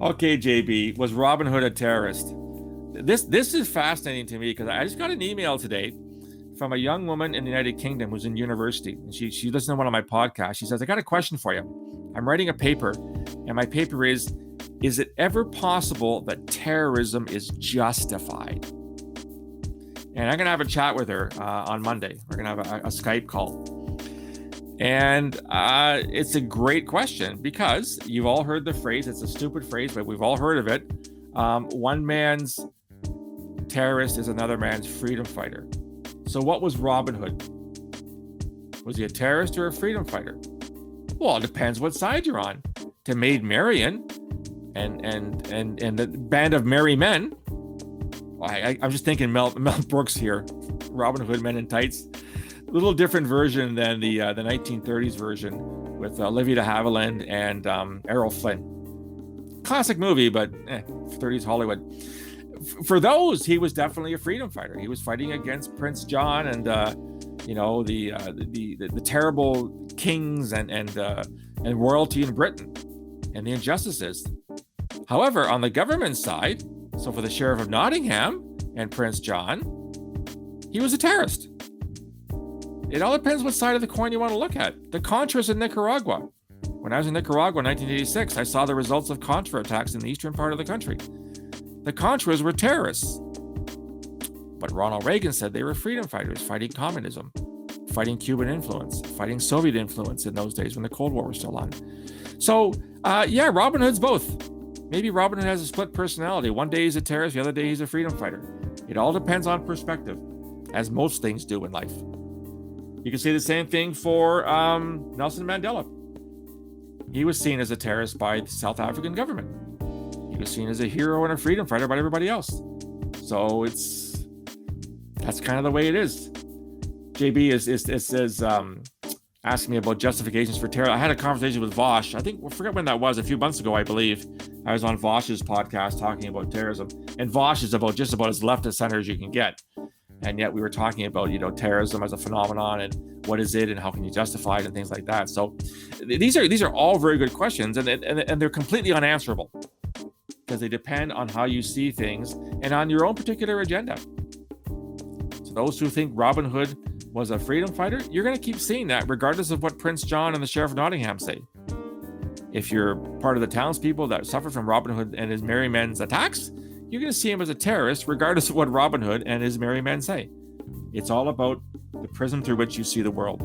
Okay, JB, was Robin Hood a terrorist? This is fascinating to me because I just got an email today from a young woman in the United Kingdom who's in university. And she listened to one of my podcasts. She says, I got a question for you. I'm writing a paper, and my paper is it ever possible that terrorism is justified? And I'm going to have a chat with her on Monday. We're going to have a Skype call. And it's a great question because you've all heard the phrase. It's a stupid phrase, but we've all heard of it. One man's terrorist is another man's freedom fighter. So what was Robin Hood? Was he a terrorist or a freedom fighter? Well, it depends what side you're on. To Maid Marian and the band of merry men. I'm just thinking Mel Brooks here. Robin Hood Men in Tights. A little different version than the 1930s version with Olivia de Havilland and Errol Flynn. Classic movie, but 30s Hollywood. For those, he was definitely a freedom fighter. He was fighting against Prince John and the terrible kings and royalty in Britain and the injustices. However, on the government side, so for the Sheriff of Nottingham and Prince John, he was a terrorist. It all depends what side of the coin you want to look at. The Contras in Nicaragua. When I was in Nicaragua in 1986, I saw the results of Contra attacks in the eastern part of the country. The Contras were terrorists. But Ronald Reagan said they were freedom fighters fighting communism, fighting Cuban influence, fighting Soviet influence in those days when the Cold War was still on. So, Robin Hood's both. Maybe Robin Hood has a split personality. One day he's a terrorist, the other day he's a freedom fighter. It all depends on perspective, as most things do in life. You can say the same thing for Nelson Mandela. He was seen as a terrorist by the South African government. He was seen as a hero and a freedom fighter by everybody else. So that's kind of the way it is. JB is asking me about justifications for terror. I had a conversation with Vosh. I forget when that was, a few months ago, I believe. I was on Vosh's podcast talking about terrorism. And Vosh is just about as left of center as you can get. And yet we were talking about, terrorism as a phenomenon and what is it and how can you justify it and things like that. So these are all very good questions and they're completely unanswerable because they depend on how you see things and on your own particular agenda. So those who think Robin Hood was a freedom fighter, you're going to keep seeing that regardless of what Prince John and the Sheriff of Nottingham say. If you're part of the townspeople that suffered from Robin Hood and his merry men's attacks, you're going to see him as a terrorist regardless of what Robin Hood and his merry men say. It's all about the prism through which you see the world.